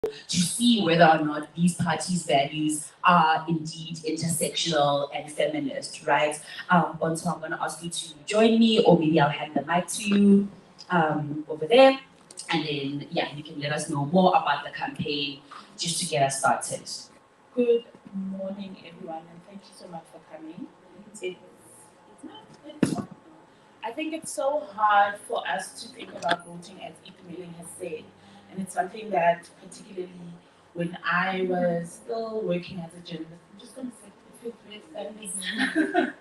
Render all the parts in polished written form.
to see whether or not these parties' values are indeed intersectional and feminist, right? Bonso, I'm going to ask you to join me, or maybe I'll hand the mic to you over there. And then, yeah, you can let us know more about the campaign just to get us started. Good morning, everyone, and thank you so much for coming. I think it's so hard for us to think about voting, as Itumeleng has said, and it's something that, particularly when I was still working as a journalist, I'm just going to say it with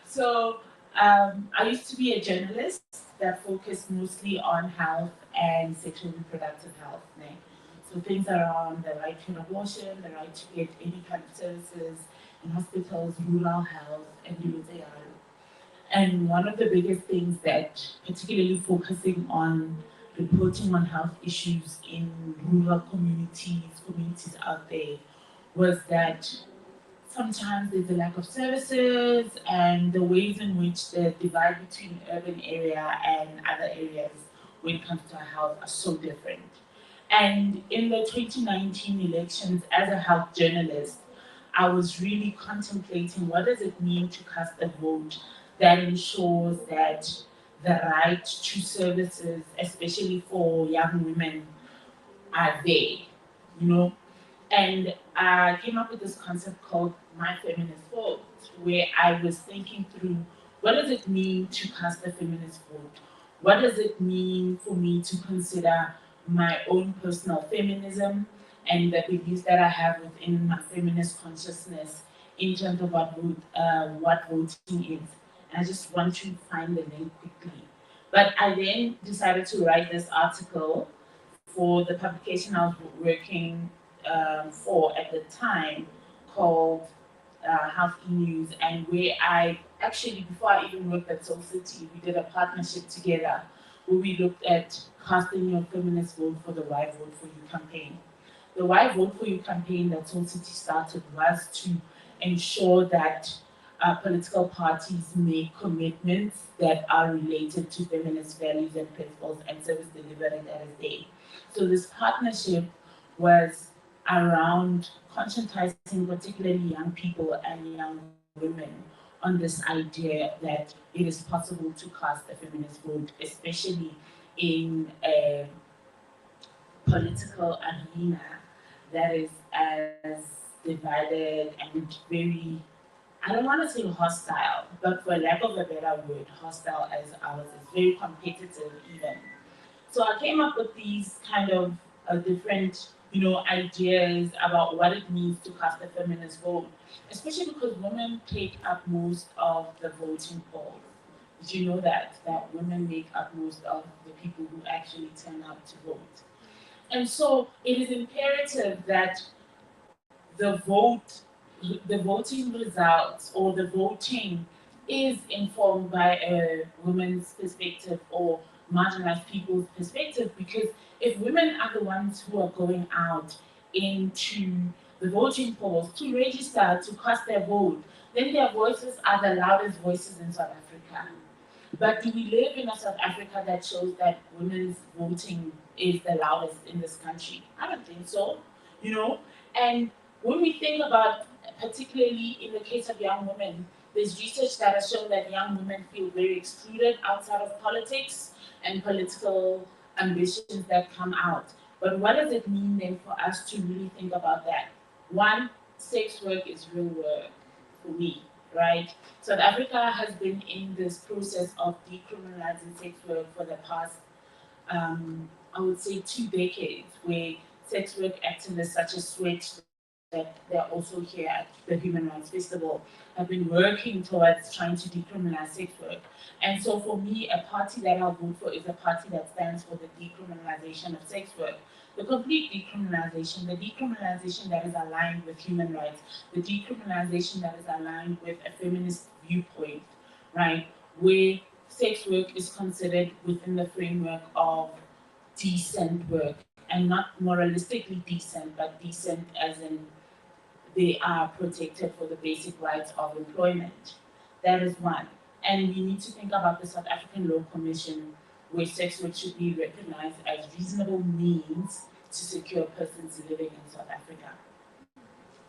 So, I used to be a journalist that focused mostly on health and sexual reproductive health. Né? So things around the right to an abortion, the right to get any kind of services in hospitals, rural health, and and one of the biggest things that, particularly focusing on reporting on health issues in rural communities out there, was that sometimes there's a lack of services and the ways in which the divide between urban area and other areas when it comes to health are so different. And in the 2019 elections, as a health journalist, I was really contemplating what does it mean to cast a vote that ensures that the right to services, especially for young women, are there, you know? And I came up with this concept called My Feminist Vote, where I was thinking through what does it mean to cast a feminist vote? What does it mean for me to consider my own personal feminism and the beliefs that I have within my feminist consciousness in terms of what voting is? And I just want to find the link quickly. But I then decided to write this article for the publication I was working for at the time called Health E-News, and where I actually, before I even worked at Soul City, we did a partnership together where we looked at casting your feminist vote for the Why Vote For You campaign. The Why Vote For You campaign that Soul City started was to ensure that political parties make commitments that are related to feminist values and principles and service delivery that is there. So this partnership was around conscientizing particularly young people and young women on this idea that it is possible to cast a feminist vote, especially in a political arena that is as divided and very, I don't want to say hostile, but for lack of a better word, hostile as ours is, very competitive even. So I came up with these kind of different, ideas about what it means to cast a feminist vote, especially because women take up most of the voting polls. Did you know that women make up most of the people who actually turn out to vote? And so it is imperative that the vote, the voting results or the voting is informed by a woman's perspective or marginalized people's perspective, because if women are the ones who are going out into the voting polls to register to cast their vote, then their voices are the loudest voices in South Africa. But do we live in a South Africa that shows that women's voting is the loudest in this country? I don't think so, you know? And when we think about, particularly in the case of young women, there's research that has shown that young women feel very excluded outside of politics and political ambitions that come out. But what does it mean then for us to really think about that? One, sex work is real work for me, right? South Africa has been in this process of decriminalizing sex work for the past, I would say, 2 decades, where sex work activists such as Switch, that they're also here at the Human Rights Festival, have been working towards trying to decriminalize sex work. And so for me, a party that I'll vote for is a party that stands for the decriminalization of sex work. The complete decriminalization, the decriminalization that is aligned with human rights, the decriminalization that is aligned with a feminist viewpoint, right? Where sex work is considered within the framework of decent work, and not moralistically decent, but decent as in they are protected for the basic rights of employment. That is one. And we need to think about the South African Law Commission, where sex work should be recognized as reasonable means to secure persons living in South Africa.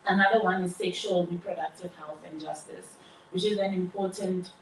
Another one is sexual reproductive health and justice, which is an important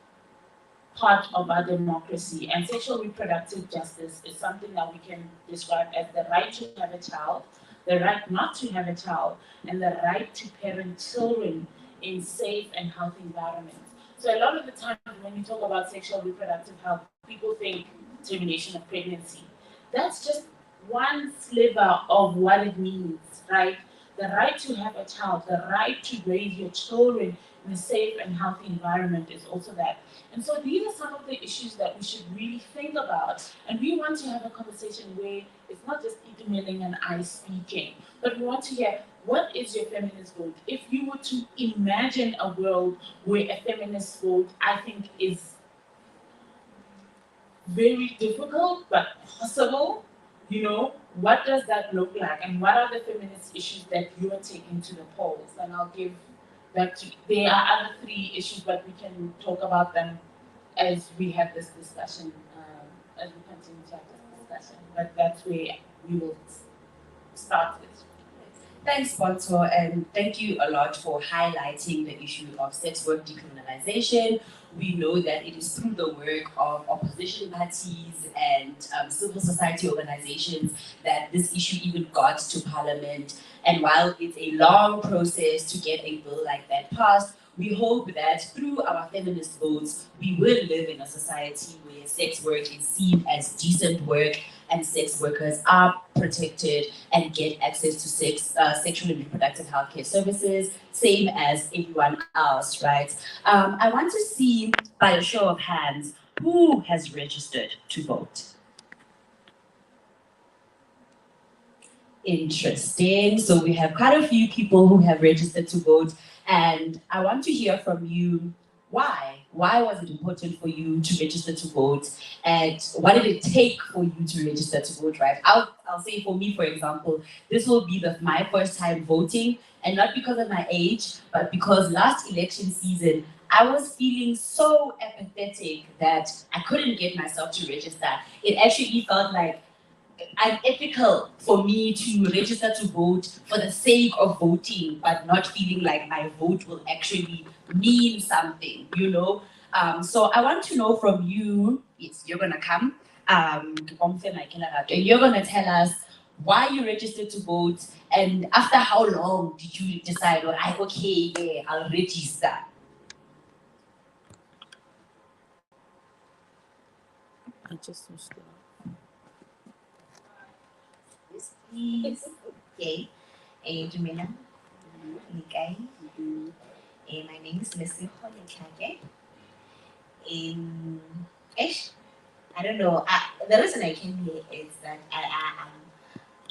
part of our democracy. And sexual reproductive justice is something that we can describe as the right to have a child, the right not to have a child, and the right to parent children in safe and healthy environments. So a lot of the time when we talk about sexual reproductive health, people think termination of pregnancy. That's just one sliver of what it means, right? The right to have a child, the right to raise your children in a safe and healthy environment is also that. And so these are some of the issues that we should really think about. And we want to have a conversation where it's not just Itumeleng and I speaking, but we want to hear, what is your feminist vote? If you were to imagine a world where a feminist vote, I think, is very difficult but possible, what does that look like? And what are the feminist issues that you are taking to the polls? And I'll give back to, there are other three issues, but we can talk about them as we have this discussion, as we continue to have this discussion. But that's where we will start with. Thanks, Bonto, and thank you a lot for highlighting the issue of sex work decriminalization. We know that it is through the work of opposition parties and civil society organizations that this issue even got to Parliament. And while it's a long process to get a bill like that passed, we hope that through our feminist votes, we will live in a society where sex work is seen as decent work and sex workers are protected and get access to sexual and reproductive healthcare services, same as everyone else, right? I want to see, by a show of hands, who has registered to vote? Interesting. So we have quite a few people who have registered to vote, and I want to hear from you. Why? Why was it important for you to register to vote? And what did it take for you to register to vote, right? I'll say for me, for example, this will be my first time voting, and not because of my age, but because last election season, I was feeling so apathetic that I couldn't get myself to register. It actually felt like unethical for me to register to vote for the sake of voting, but not feeling like my vote will actually mean something, So I want to know from you, yes, you're gonna come, you're gonna tell us why you registered to vote, and after how long did you decide, okay, yeah, I'll register? I just was Yes, please. Okay. Dumela. Okay. My name is Leslie Holekage. I don't know. The reason I came here is that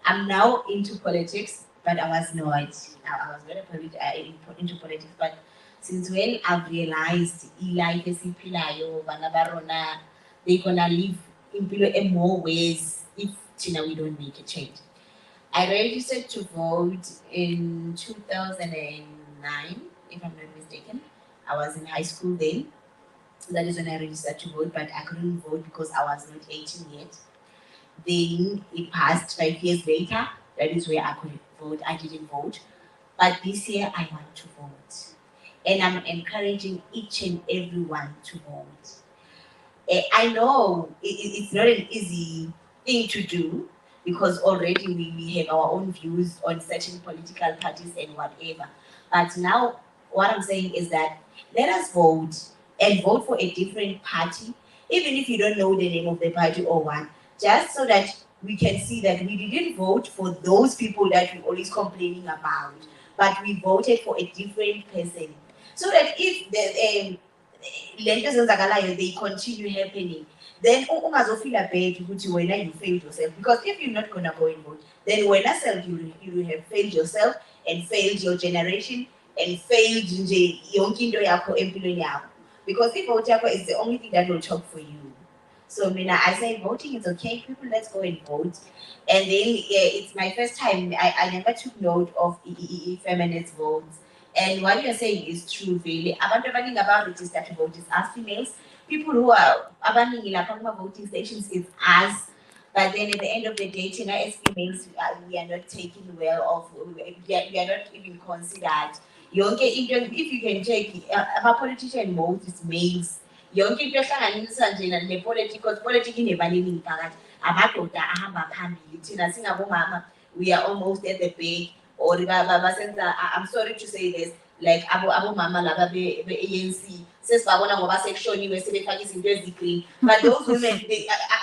I'm now into politics, but I was not. I was very into politics, but since when I've realized life is impilo, they're gonna live in more ways if we don't make a change. I registered to vote in 2009, if I'm not mistaken. I was in high school then. That is when I registered to vote, but I couldn't vote because I was not 18 yet. Then it passed 5 years later. That is where I could vote. I didn't vote. But this year I want to vote. And I'm encouraging each and everyone to vote. I know it's not an easy thing to do, because already we have our own views on certain political parties and whatever. But now what I'm saying is that let us vote and vote for a different party, even if you don't know the name of the party or what, just so that we can see that we didn't vote for those people that we're always complaining about, but we voted for a different person. So that if the they continue happening, then ungazofeel bad ukuthi wena you failed yourself. Because if you're not gonna go and vote, then wena self you have failed yourself and failed your generation and failed nje yonke into yakho empilweni yakho. Because if vote yakho is the only thing that will talk for you. So I say voting is okay, people, let's go and vote. And then it's my first time, I never took note of feminist votes. And what you're saying is true, really. Abantu abaningi about register to vote is us females. People who are abaningi lapha kuma voting stations is us. But then at the end of the day, you know, as females, we are not taken well of, we are not even considered. Yonke into, if you can take, a politician most is males. Yonke into ehlanganisa nje ne politics, because politics inebaningi phakathi. Amadoda ahamba phambili, thina singabomama, we are almost at the back. Or I'm sorry to say this, like abomama laba be-ANC sesibabona ngoba sekushoniwe sebefaka izinto ezigreen, but those women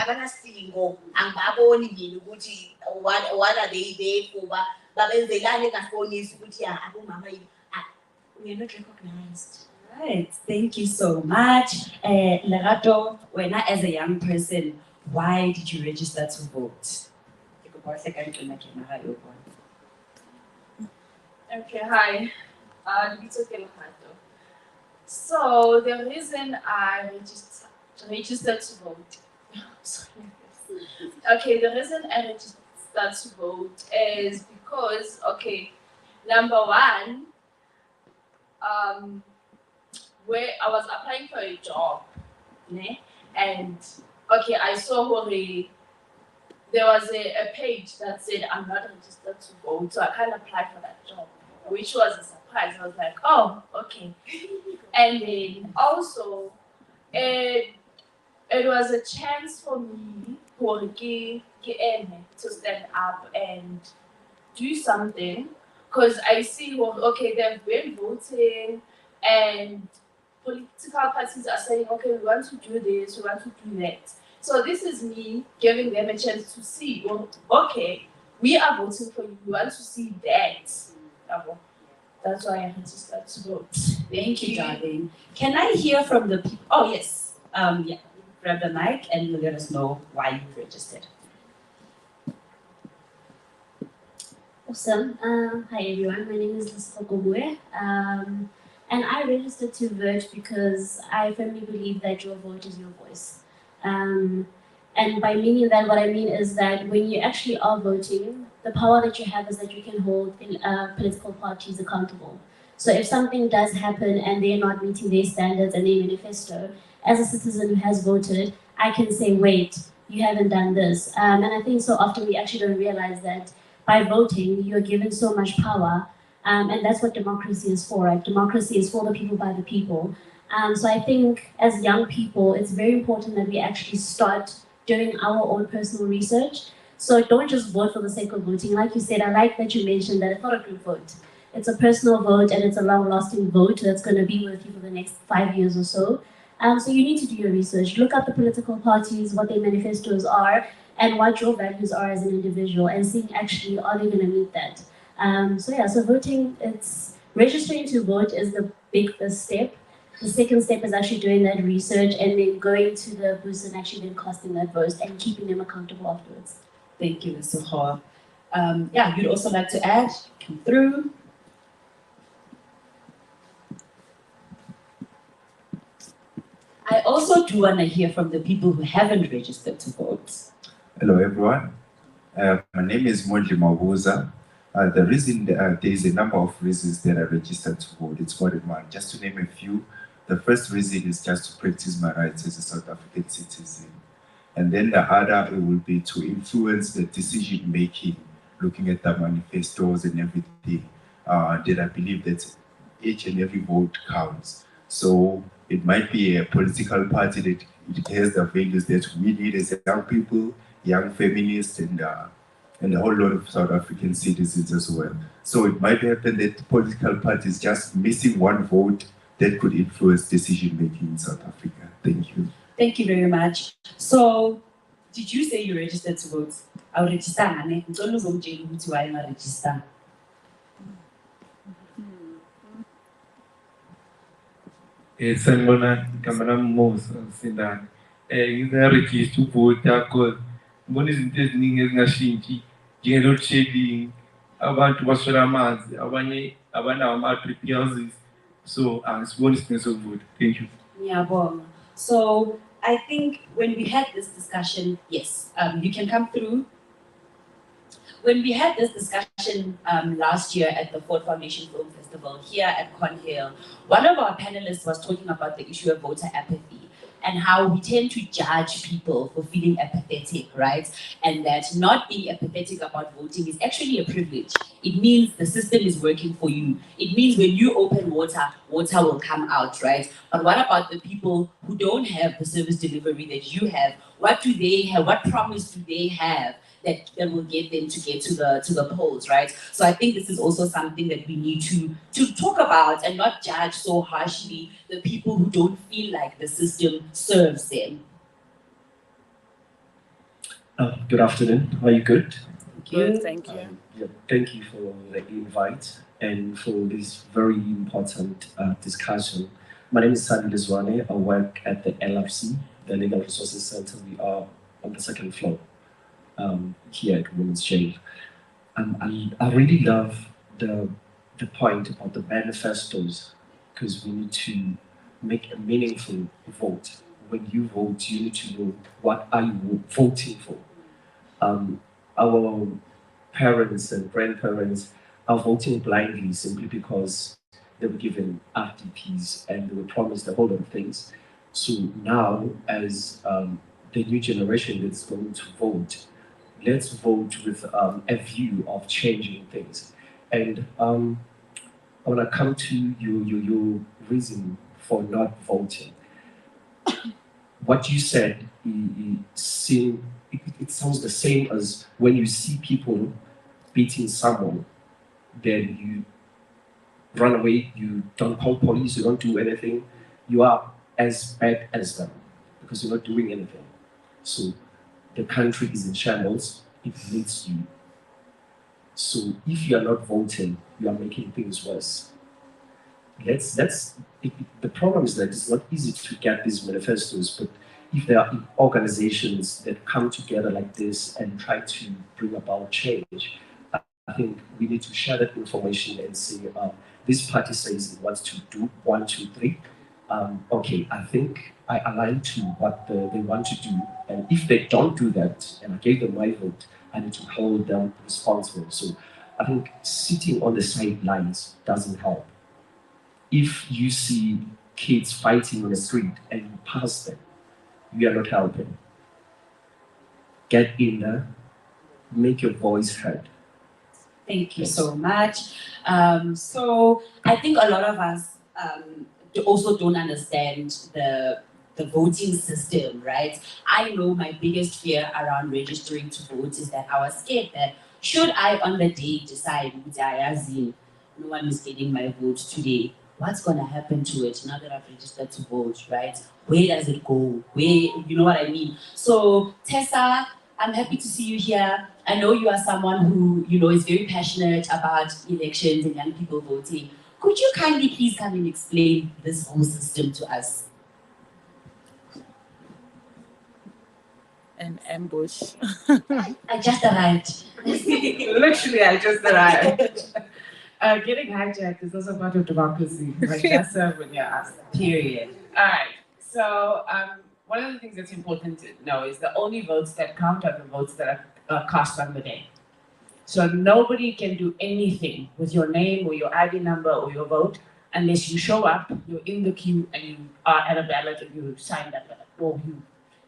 abanasidingo, angibaboni mina ukuthi what are they there for, babenzelani engasibonisi ukuthi abomama we are not recognized. Right, thank you so much. Lerato, wena as a young person, why did you register to vote? Okay, hi. So the reason I registered to vote. Okay, the reason I registered to vote is because, okay, number one, where I was applying for a job, né? And okay, I saw there was a page that said I'm not registered to vote, so I can't apply for that job, which was a surprise. I was like, oh, okay. And then also, it was a chance for me to stand up and do something, because I see, well, okay, they've been voting and political parties are saying, okay, we want to do this, we want to do that. So this is me giving them a chance to see, well, okay, we are voting for you, we want to see that. That's why I registered to vote. Thank you, darling. Can I hear from the people? Oh, yes. Yeah, grab the mic and let us know why you registered. Awesome. Hi everyone, my name is Lisa Gobue. And I registered to vote because I firmly believe that your vote is your voice. And by meaning that, what I mean is that when you actually are voting, the power that you have is that you can hold political parties accountable. So if something does happen and they're not meeting their standards and their manifesto, as a citizen who has voted, I can say, wait, you haven't done this. And I think so often we actually don't realize that by voting, you're given so much power. And that's what democracy is for, right? Democracy is for the people, by the people. So I think as young people, it's very important that we actually start doing our own personal research. So don't just vote for the sake of voting. Like you said, I like that you mentioned that it's not a group vote. It's a personal vote and it's a long-lasting vote that's going to be with you for the next 5 years or so. So you need to do your research. Look up the political parties, what their manifestos are, and what your values are as an individual, and seeing actually, are they going to meet that? So voting, registering to vote is the big first step. The second step is actually doing that research and then going to the booths and actually then casting that vote and keeping them accountable afterwards. Thank you, Ms. Suha. Yeah, you'd also like to add, come through. I also do want to hear from the people who haven't registered to vote. Hello, everyone. My name is Mondli Mabuza. The reason there is a number of reasons that I registered to vote. It's more than one. Just to name a few, the first reason is just to practice my rights as a South African citizen. And then the other, it will be to influence the decision making, looking at the manifestos and everything, that I believe that each and every vote counts. So it might be a political party that it has the values that we need as young people, young feminists, and a whole lot of South African citizens as well. So it might happen that political parties just missing one vote that could influence decision making in South Africa. Thank you. Thank you very much. So, did you say you registered to vote? I'll register, Hane. Don't lose on jail to why I register. Sanibona igama Moses Sindane. Ngiregister to vote because ngibona izinto eziningi ezingashintshi njenge-load shedding, abantu baswela amanzi, abanye abanawo ama-drip houses. So angisiboni isidingo sokuvota. Thank you. Ngiyabonga. So I think when we had this discussion, yes, you can come through. When we had this discussion last year at the Ford Foundation Film Festival here at Cornhill, one of our panelists was talking about the issue of voter apathy. and how we tend to judge people for feeling apathetic, right? And that not being apathetic about voting is actually a privilege. It means the system is working for you. It means when you open water, water will come out, right? But what about the people who don't have the service delivery that you have? What do they have? What promise do they have that will get them to get to the polls, right? So I think this is also something that we need to talk about and not judge so harshly the people who don't feel like the system serves them. Good afternoon. Are you good? Good, thank you. Yeah, thank you for the invite and for this very important discussion. My name is Sadi Lizwane. I work at the LRC, the Legal Resources Center. We are on the second floor here at Women's Jail. I really love the point about the manifestos, because we need to make a meaningful vote. When you vote, you need to know what are you voting for. Our parents and grandparents are voting blindly simply because they were given RDPs and they were promised a whole lot of things. So now, as the new generation that's going to vote, let's vote with a view of changing things. And I want to come to your reason for not voting. What you said, it sounds the same as when you see people beating someone, then you run away, you don't call police, you don't do anything. You are as bad as them because you're not doing anything. So the country is in shambles, it needs you. So if you are not voting, you are making things worse. The problem is that it's not easy to get these manifestos, but if there are organizations that come together like this and try to bring about change, I think we need to share that information and say, this party says it wants to do 1, 2, 3. Okay, I think I align to what they want to do. And if they don't do that, and I gave them my vote, I need to hold them responsible. So I think sitting on the sidelines doesn't help. If you see kids fighting in the street and you pass them, you are not helping. Get in there, make your voice heard. Thank you so much. So I think a lot of us also don't understand the voting system, right? I know my biggest fear around registering to vote is that I was scared that should I on the day decide no one is getting my vote today, what's gonna happen to it now that I've registered to vote, right? Where does it go? Where, you know what I mean? So Tessa, I'm happy to see you here. I know you are someone who, is very passionate about elections and young people voting. Could you kindly please come and explain this whole system to us? An ambush. I just arrived. Literally, I just arrived. Getting hijacked is also part of democracy. Like that's when you're asked. Period. All right. So one of the things that's important to know is the only votes that count are the votes that are cast on the day. So nobody can do anything with your name or your ID number or your vote unless you show up, you're in the queue, and you are at a ballot and you sign that ballot, or you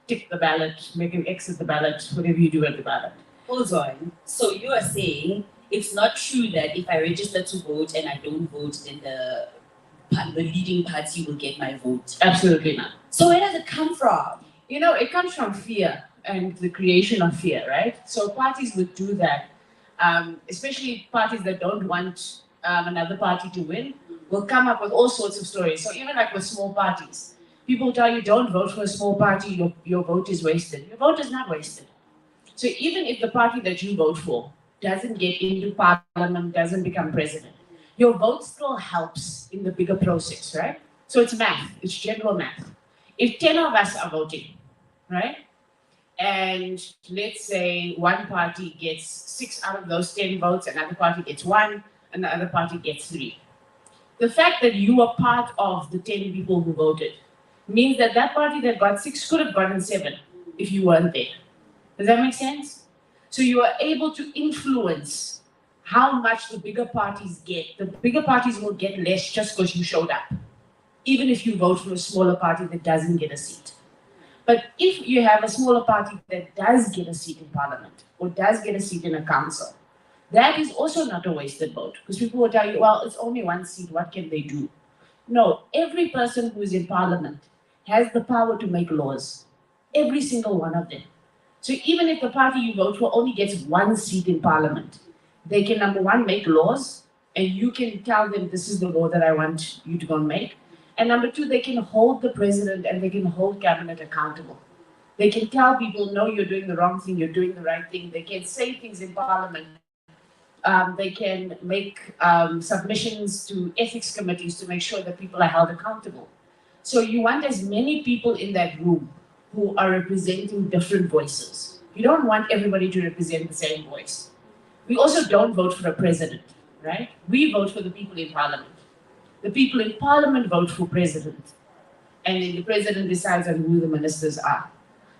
tick the ballot, make an X at the ballot, whatever you do at the ballot. Hold on. So you are saying it's not true that if I register to vote and I don't vote, then the leading party will get my vote? Absolutely not. So where does it come from? It comes from fear and the creation of fear, right? So parties would do that, especially parties that don't want another party to win, will come up with all sorts of stories. So even like with small parties, people tell you don't vote for a small party, your vote is wasted. Your vote is not wasted. So even if the party that you vote for doesn't get into parliament, doesn't become president, your vote still helps in the bigger process, right? So it's math, it's general math. If 10 of us are voting, right? And let's say one party gets 6 out of those 10 votes, another party gets 1, and the other party gets 3. The fact that you are part of the 10 people who voted means that that party that got 6 could have gotten 7 if you weren't there. Does that make sense? So you are able to influence how much the bigger parties get. The bigger parties will get less just because you showed up, even if you vote for a smaller party that doesn't get a seat. But if you have a smaller party that does get a seat in parliament or does get a seat in a council, that is also not a wasted vote, because people will tell you, well, it's only one seat, what can they do? No, every person who is in parliament has the power to make laws, every single one of them. So even if the party you vote for only gets one seat in parliament, they can, number one, make laws, and you can tell them this is the law that I want you to go and make. And number two, they can hold the president and they can hold cabinet accountable. They can tell people, no, you're doing the wrong thing, you're doing the right thing. They can say things in parliament. They can make submissions to ethics committees to make sure that people are held accountable. So you want as many people in that room who are representing different voices. You don't want everybody to represent the same voice. We also don't vote for a president, right? We vote for the people in parliament. The people in parliament vote for president. And then the president decides on who the ministers are.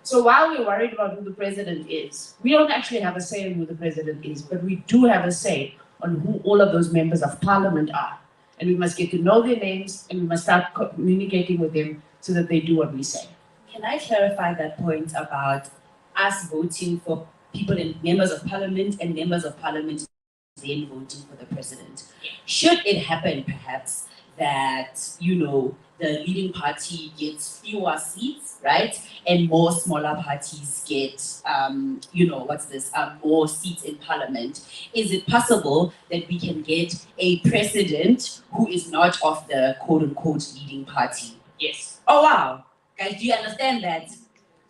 So while we're worried about who the president is, we don't actually have a say on who the president is, but we do have a say on who all of those members of parliament are. And we must get to know their names and we must start communicating with them so that they do what we say. Can I clarify that point about us voting for people in members of parliament and members of parliament then voting for the president? Should it happen perhaps that, the leading party gets fewer seats, right? And more smaller parties get, more seats in parliament. Is it possible that we can get a president who is not of the quote unquote leading party? Yes. Oh, wow. Guys, do you understand that?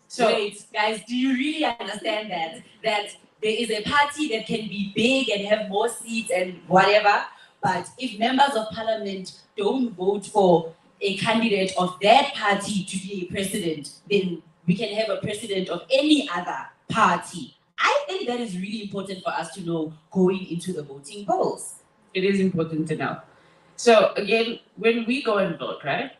So, wait, guys, do you really understand that? That there is a party that can be big and have more seats and whatever, but if members of parliament don't vote for a candidate of that party to be a president, then we can have a president of any other party. I think that is really important for us to know going into the voting polls. it is important to know. So again, when we go and vote, right?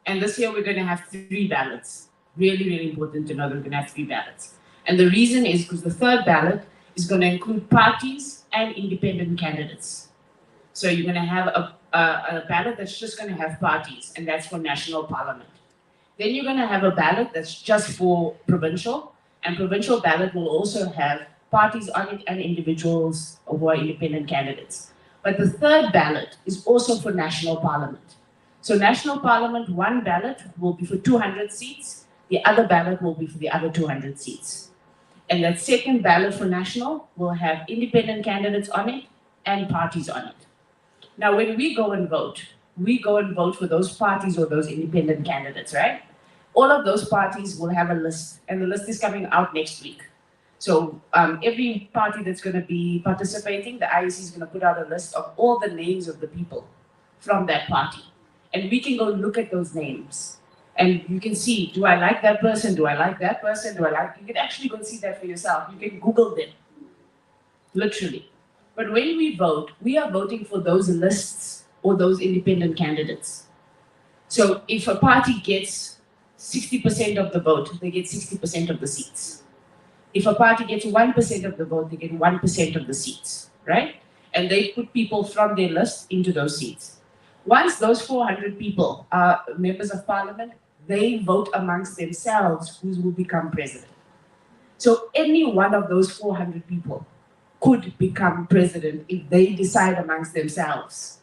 And this year we're going to have 3 ballots. Really, really important to know that we're going to have 3 ballots. And the reason is because the 3rd ballot is going to include parties and independent candidates. So you're going to have a ballot that's just going to have parties, and that's for national parliament. Then you're going to have a ballot that's just for provincial, and provincial ballot will also have parties on it and individuals who are independent candidates. But the 3rd ballot is also for national parliament. So national parliament, 1 ballot will be for 200 seats, the other ballot will be for the other 200 seats. And that 2nd ballot for national will have independent candidates on it and parties on it. Now, when we go and vote for those parties or those independent candidates, right? All of those parties will have a list, and the list is coming out next week. So every party that's going to be participating, the IEC is going to put out a list of all the names of the people from that party. And we can go look at those names. And you can see, do I like that person? Do I like that person? You can actually go and see that for yourself. You can Google them, literally. But when we vote, we are voting for those lists or those independent candidates. So if a party gets 60% of the vote, they get 60% of the seats. If a party gets 1% of the vote, they get 1% of the seats, right? And they put people from their list into those seats. Once those 400 people are members of parliament, they vote amongst themselves who will become president. So any one of those 400 people could become president if they decide amongst themselves.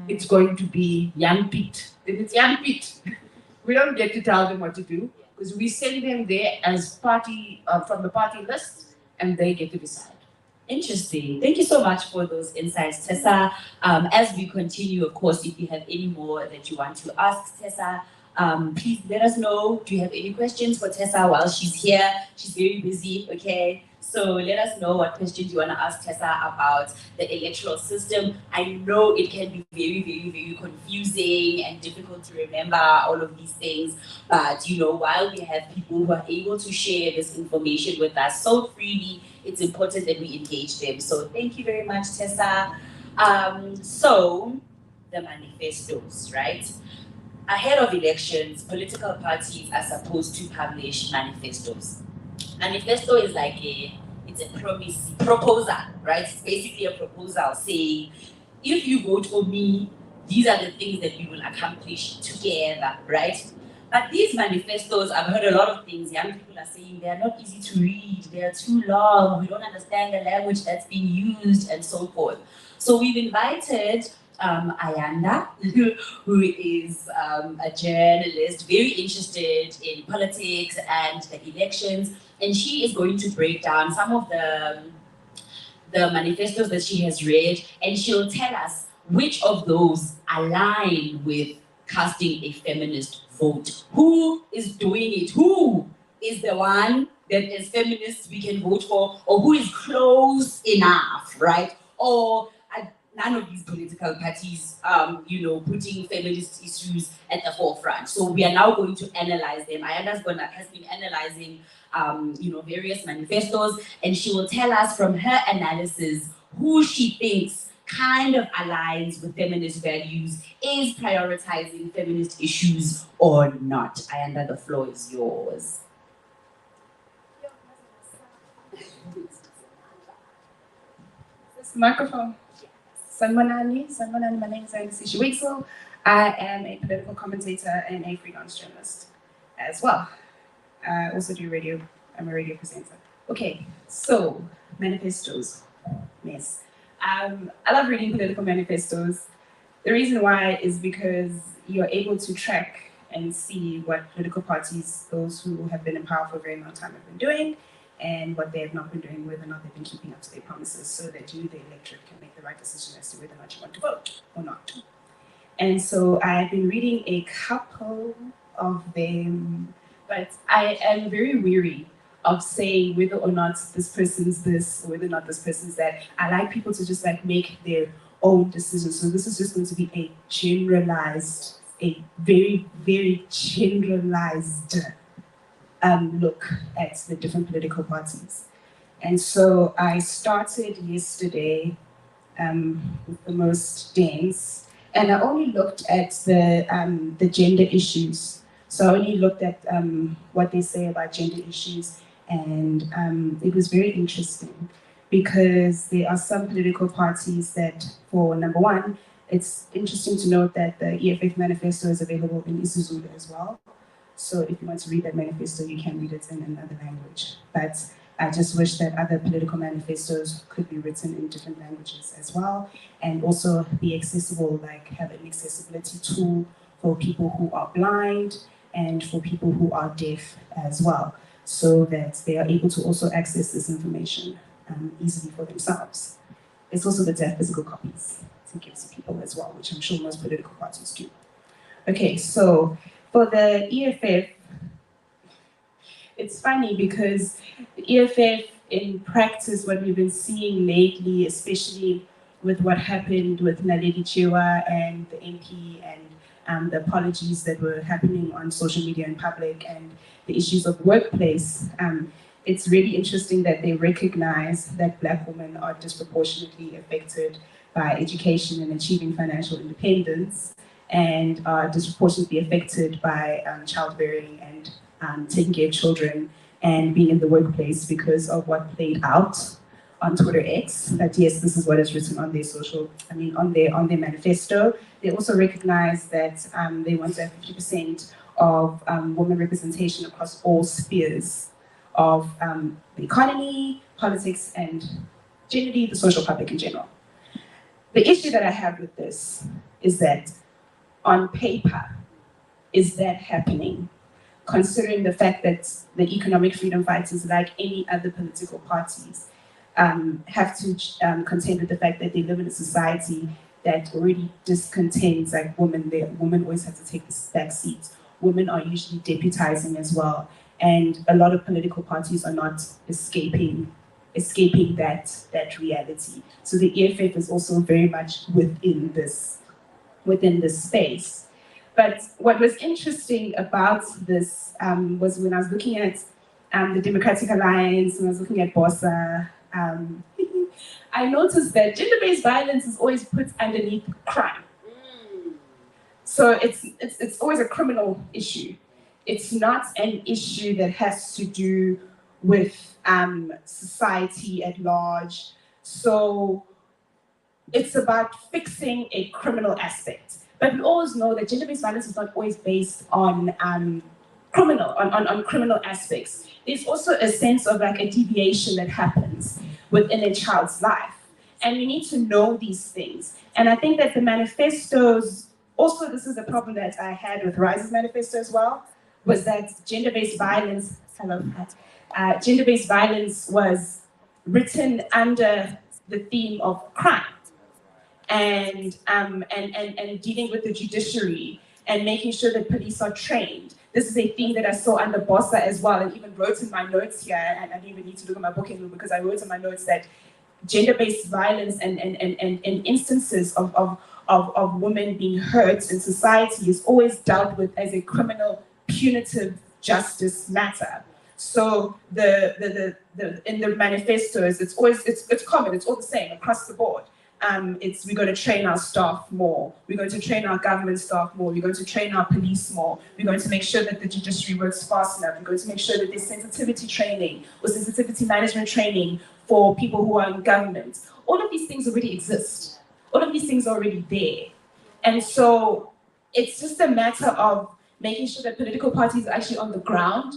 It's going to be Young Pete. Then it's Young Pete. We don't get to tell them what to do because we send them there as party from the party list, and they get to decide. Interesting. Thank you so much for those insights, Tessa. As we continue, of course, if you have any more that you want to ask Tessa, please let us know. Do you have any questions for Tessa while she's here? She's very busy, okay? So let us know what questions you want to ask Tessa about the electoral system. I know it can be very, very, very confusing and difficult to remember all of these things. But, while we have people who are able to share this information with us so freely, it's important that we engage them. So thank you very much, Tessa. So the manifestos, right? Ahead of elections, political parties are supposed to publish manifestos. Manifesto is like it's a proposal, right? It's basically a proposal saying, if you vote for me, these are the things that we will accomplish together, right? But these manifestos, I've heard a lot of things. Young people are saying they are not easy to read, they are too long, we don't understand the language that's being used, and so forth. So we've invited Ayanda, who is a journalist, very interested in politics and the elections, and she is going to break down some of the manifestos that she has read, and she'll tell us which of those align with casting a feminist vote. Who is doing it? Who is the one that as feminists we can vote for, or who is close enough, right? Or none of these political parties, putting feminist issues at the forefront. So we are now going to analyze them. Ayanda has been analyzing, various manifestos, and she will tell us from her analysis who she thinks kind of aligns with feminist values, is prioritizing feminist issues or not. Ayanda, the floor is yours. This microphone. Sanmonani, my name is Ayanda Sishiwixel. I am a political commentator and a freelance journalist as well. I also do radio. I'm a radio presenter. Okay, so manifestos. Yes. I love reading political manifestos. The reason why is because you're able to track and see what political parties, those who have been in power for a very long time, have been doing, and what they have not been doing, whether or not they've been keeping up to their promises, so that you, the electorate, can make the right decision as to whether or not you want to vote or not. And so I've been reading a couple of them, but I am very weary of saying whether or not this person's this, or whether or not this person's that. I like people to just make their own decisions. So this is just going to be a generalized, a very, very generalized look at the different political parties. And so I started yesterday with the most dense, and I only looked at the gender issues. So I only looked at what they say about gender issues, and it was very interesting because there are some political parties that, for number one, it's interesting to note that the EFF manifesto is available in isiZulu as well. So if you want to read that manifesto, you can read it in another language. But I just wish that other political manifestos could be written in different languages as well, and also be accessible, like have an accessibility tool for people who are blind and for people who are deaf as well, so that they are able to also access this information easily for themselves. It's also the deaf physical copies to give to people as well, which I'm sure most political parties do. Okay, so for the EFF, it's funny because the EFF, in practice, what we've been seeing lately, especially with what happened with Naledi Chewa and the MP and the apologies that were happening on social media in public and the issues of workplace, it's really interesting that they recognize that Black women are disproportionately affected by education and achieving financial independence, and are disproportionately affected by childbearing and taking care of children and being in the workplace because of what played out on Twitter X. That yes, this is what is written on their on their manifesto. They also recognize that they want to have 50% of women representation across all spheres of the economy, politics, and generally the social public in general. The issue that I have with this is that on paper, is that happening? Considering the fact that the economic freedom fighters, like any other political parties, have to contend with the fact that they live in a society that already discontains women. Women always have to take the back seat. Women are usually deputizing as well. And a lot of political parties are not escaping that reality. So the EFF is also very much within this space. But what was interesting about this was when I was looking at the Democratic Alliance, when I was looking at BOSA, I noticed that gender-based violence is always put underneath crime. So it's always a criminal issue. It's not an issue that has to do with society at large. So it's about fixing a criminal aspect. But we always know that gender-based violence is not always based on criminal aspects. There's also a sense of like a deviation that happens within a child's life. And we need to know these things. And I think that the manifestos, also this is a problem that I had with Rise's manifesto as well, was that gender-based violence, gender-based violence was written under the theme of crime and dealing with the judiciary and making sure that police are trained. This is a theme that I saw under Bossa as well, and even wrote in my notes here, and I didn't even need to look at my book anymore because I wrote in my notes that gender-based violence and instances of women being hurt in society is always dealt with as a criminal punitive justice matter. So in the manifestos, it's common, it's all the same across the board. We're going to train our staff more. We're going to train our government staff more. We're going to train our police more. We're going to make sure that the judiciary works fast enough. We're going to make sure that there's sensitivity training or sensitivity management training for people who are in government. All of these things already exist. All of these things are already there. And so it's just a matter of making sure that political parties are actually on the ground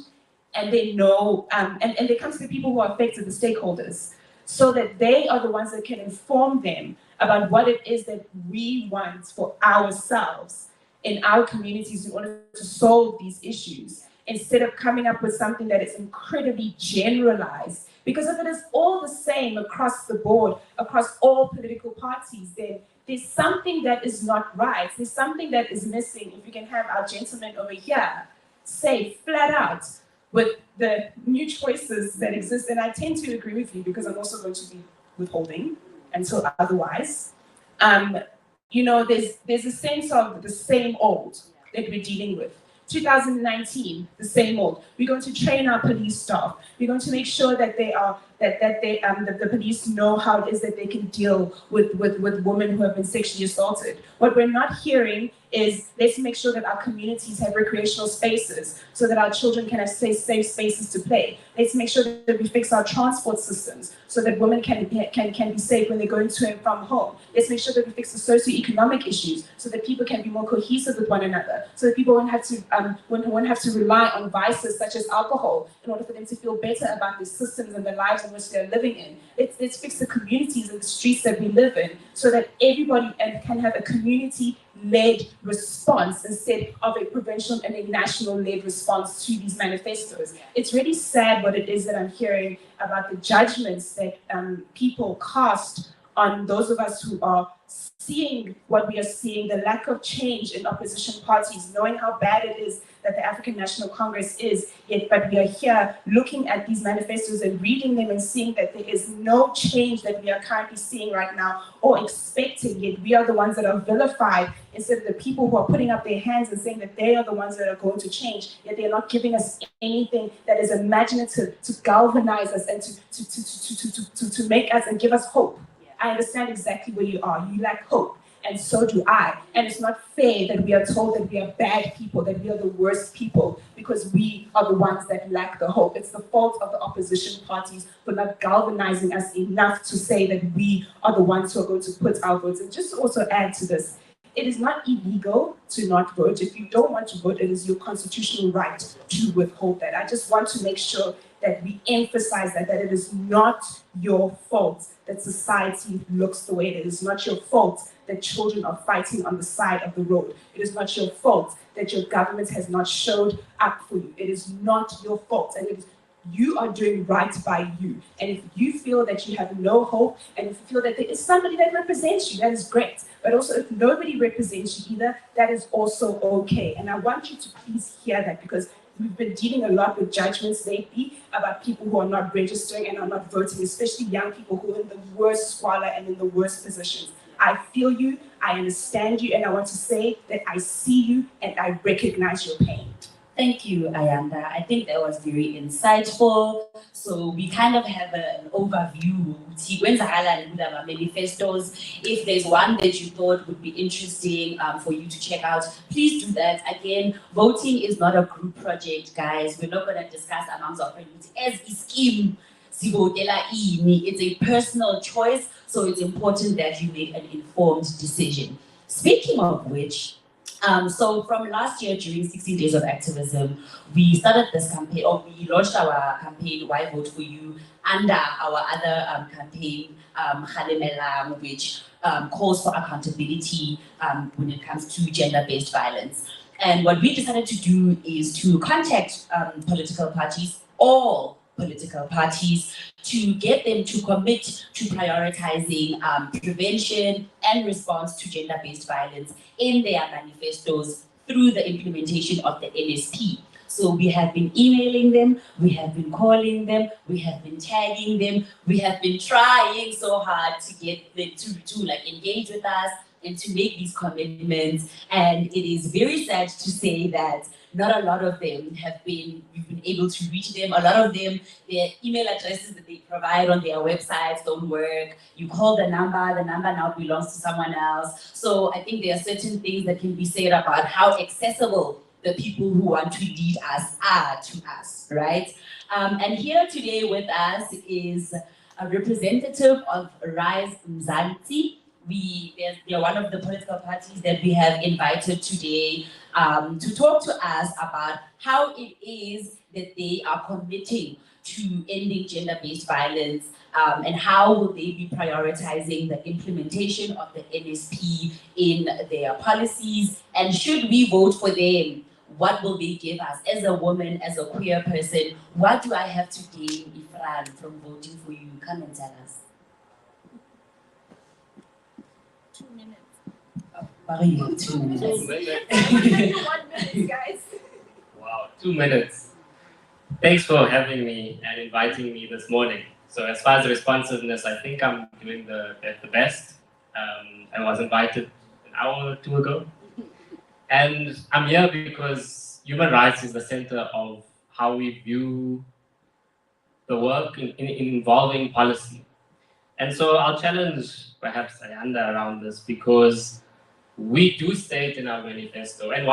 and they know, and they come to the people who are affected, the stakeholders, so that they are the ones that can inform them about what it is that we want for ourselves in our communities in order to solve these issues, instead of coming up with something that is incredibly generalized. Because if it is all the same across the board, across all political parties, then there's something that is not right. There's something that is missing. If we can have our gentleman over here say flat out, with the new choices that exist, and I tend to agree with you because I'm also going to be withholding until otherwise. There's a sense of the same old that we're dealing with. 2019, the same old. We're going to train our police staff. We're going to make sure that the police know how it is that they can deal with women who have been sexually assaulted. What we're not hearing is let's make sure that our communities have recreational spaces so that our children can have safe spaces to play. Let's make sure that we fix our transport systems so that women can be safe when they're going to and from home. Let's make sure that we fix the socioeconomic issues so that people can be more cohesive with one another, so that people won't have to rely on vices such as alcohol in order for them to feel better about the systems and the lives in which they're living in. Let's fix the communities and the streets that we live in so that everybody can have a community-led response instead of a provincial and a national-led response to these manifestos. It's really sad what it is that I'm hearing about the judgments that people cast on those of us who are seeing what we are seeing, the lack of change in opposition parties, knowing how bad it is that the African National Congress is, but we are here looking at these manifestos and reading them and seeing that there is no change that we are currently seeing right now or expecting, yet we are the ones that are vilified instead of the people who are putting up their hands and saying that they are the ones that are going to change, yet they are not giving us anything that is imaginative to galvanize us and to make us and give us hope. I understand exactly where you are. You lack hope, and so do I. And it's not fair that we are told that we are bad people, that we are the worst people, because we are the ones that lack the hope. It's the fault of the opposition parties for not galvanizing us enough to say that we are the ones who are going to put our votes. And just to also add to this, it is not illegal to not vote. If you don't want to vote, it is your constitutional right to withhold that. I just want to make sure that we emphasize that it is not your fault that society looks the way it is. It's not your fault that children are fighting on the side of the road. It is not your fault that your government has not showed up for you. It is not your fault. And you are doing right by you. And if you feel that you have no hope, and if you feel that there is somebody that represents you, that is great. But also if nobody represents you either, that is also okay. And I want you to please hear that, because we've been dealing a lot with judgments lately about people who are not registering and are not voting, especially young people who are in the worst squalor and in the worst positions. I feel you, I understand you, and I want to say that I see you and I recognize your pain. Thank you, Ayanda. I think that was very insightful. So we kind of have an overview. Manifestos. If there's one that you thought would be interesting for you to check out, please do that. Again, voting is not a group project, guys. We're not going to discuss amongst our friends. As a scheme, it's a personal choice, so it's important that you make an informed decision. Speaking of which, So from last year during 60 Days of Activism, we started this campaign, or we launched our campaign, Why Vote For You, under our other campaign, Khalemelang, which calls for accountability when it comes to gender-based violence. And what we decided to do is to contact political parties, all political parties, to get them to commit to prioritizing prevention and response to gender-based violence in their manifestos through the implementation of the NSP. So we have been emailing them, we have been calling them, we have been tagging them, we have been trying so hard to get them to like engage with us and to make these commitments. And it is very sad to say that not a lot of them we've been able to reach them. A lot of them, their email addresses that they provide on their websites don't work. You call the number now belongs to someone else. So I think there are certain things that can be said about how accessible the people who want to lead us are to us, right? And here today with us is a representative of Rise Mzansi. They're one of the political parties that we have invited today to talk to us about how it is that they are committing to ending gender-based violence and how will they be prioritizing the implementation of the NSP in their policies, and should we vote for them, what will they give us? As a woman, as a queer person, what do I have to gain, Ifran, from voting for you? Come and tell us. 2 minutes. Marie, 2 minutes. 2 minutes. 1 minute, guys. Wow, 2 minutes. Thanks for having me and inviting me this morning. So as far as responsiveness, I think I'm doing the best. I was invited an hour or two ago. And I'm here because human rights is the center of how we view the work in involving policy. And so I'll challenge perhaps Ayanda around this, because we do state in our manifesto, and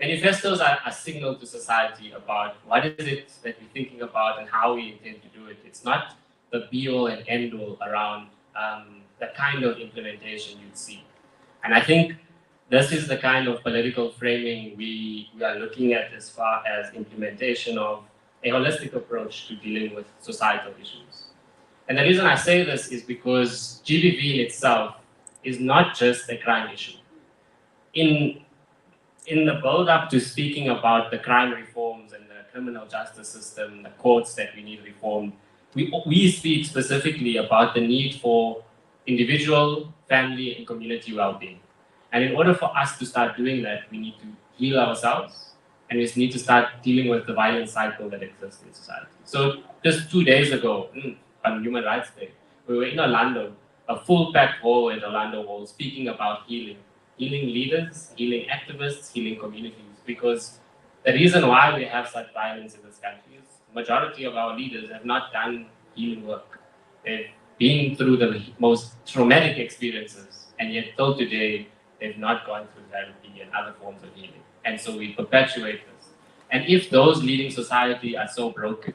manifestos are a signal to society about what is it that we're thinking about and how we intend to do it. It's not the be-all and end-all around the kind of implementation you'd see. And I think this is the kind of political framing we are looking at as far as implementation of a holistic approach to dealing with societal issues. And the reason I say this is because GBV in itself is not just a crime issue. In the build-up to speaking about the crime reforms and the criminal justice system, the courts that we need reformed, we speak specifically about the need for individual, family, and community well-being. And in order for us to start doing that, we need to heal ourselves, and we need to start dealing with the violent cycle that exists in society. So just 2 days ago, on Human Rights Day, we were in Orlando, a full-packed hall at Orlando Hall, speaking about healing leaders, healing activists, healing communities, because the reason why we have such violence in this country is the majority of our leaders have not done healing work. They've been through the most traumatic experiences, and yet till today, they've not gone through therapy and other forms of healing. And so we perpetuate this. And if those leading society are so broken,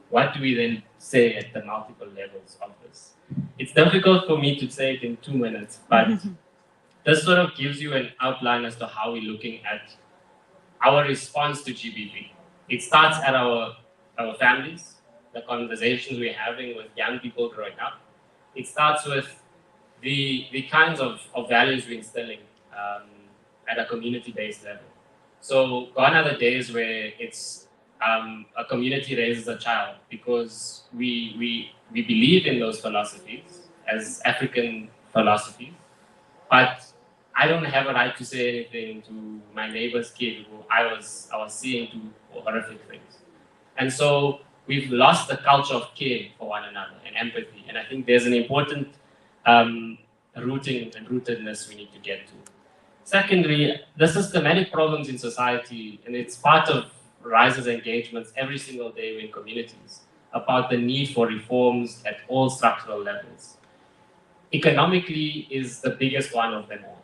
what do we then say at the multiple levels of this? It's difficult for me to say it in 2 minutes, but this sort of gives you an outline as to how we're looking at our response to GBV. It starts at our families, the conversations we're having with young people growing up. It starts with the kinds of values we're instilling at a community-based level. So gone are the days where it's a community raises a child, because we believe in those philosophies as African philosophies, but I don't have a right to say anything to my neighbor's kid who I was seeing do horrific things. And so we've lost the culture of care for one another and empathy. And I think there's an important rooting and rootedness we need to get to. Secondly, the systematic problems in society, and it's part of Rise's engagements every single day in communities, about the need for reforms at all structural levels. Economically is the biggest one of them all,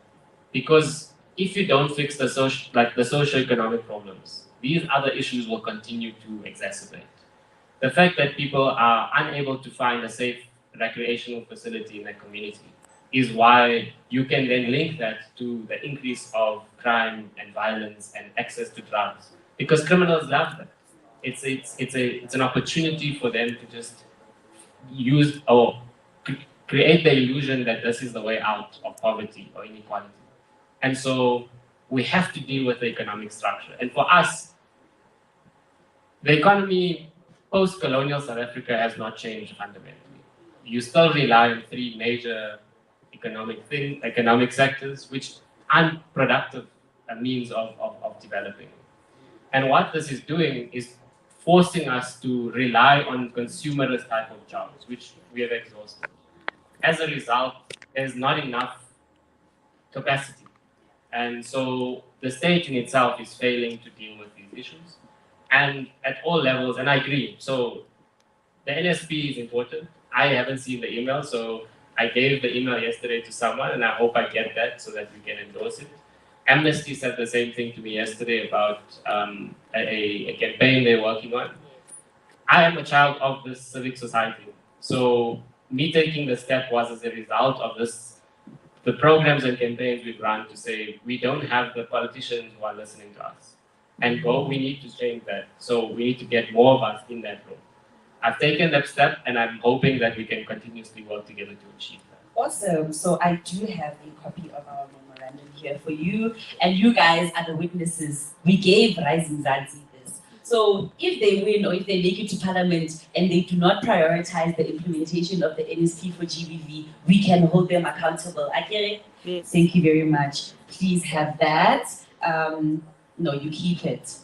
because if you don't fix the socio-economic problems, these other issues will continue to exacerbate. The fact that people are unable to find a safe recreational facility in their community is why you can then link that to the increase of crime and violence and access to drugs, because criminals love that. It's an opportunity for them to just use or create the illusion that this is the way out of poverty or inequality. And so we have to deal with the economic structure. And for us, the economy post-colonial South Africa has not changed fundamentally. You still rely on three major economic sectors, which aren't productive means of developing. And what this is doing is forcing us to rely on consumerist type of jobs, which we have exhausted. As a result, there's not enough capacity. And so the state in itself is failing to deal with these issues. And at all levels, and I agree. So the NSP is important. I haven't seen the email, so I gave the email yesterday to someone, and I hope I get that so that we can endorse it. Amnesty said the same thing to me yesterday about a campaign they're working on. I am a child of this civic society. So me taking the step was as a result of this, the programs and campaigns we've run to say, we don't have the politicians who are listening to us. And we need to change that. So we need to get more of us in that room. I've taken that step, and I'm hoping that we can continuously work together to achieve that. Awesome. So I do have a copy of our memorandum here for you, and you guys are the witnesses. We gave Rising Zanzi this. So if they win or if they make it to parliament and they do not prioritize the implementation of the NSP for GBV, we can hold them accountable. Akere? Yes. Thank you very much. Please have that. No, you keep it.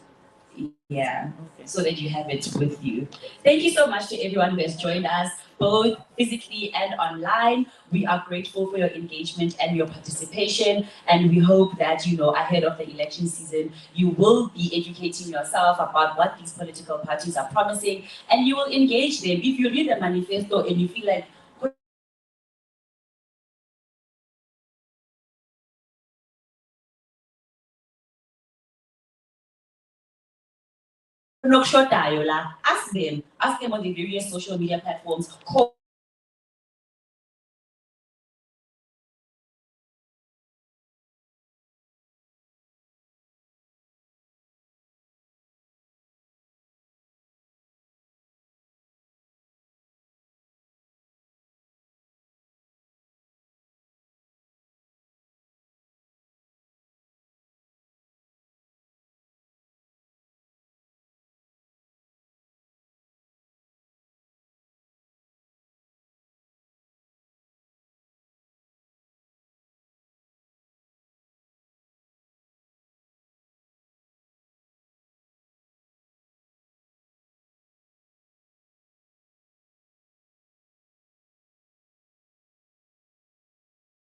Yeah, so that you have it with you. Thank you so much to everyone who has joined us, both physically and online. We are grateful for your engagement and your participation, and we hope that, ahead of the election season, you will be educating yourself about what these political parties are promising, and you will engage them. If you read the manifesto and you feel like, ask them on the various social media platforms.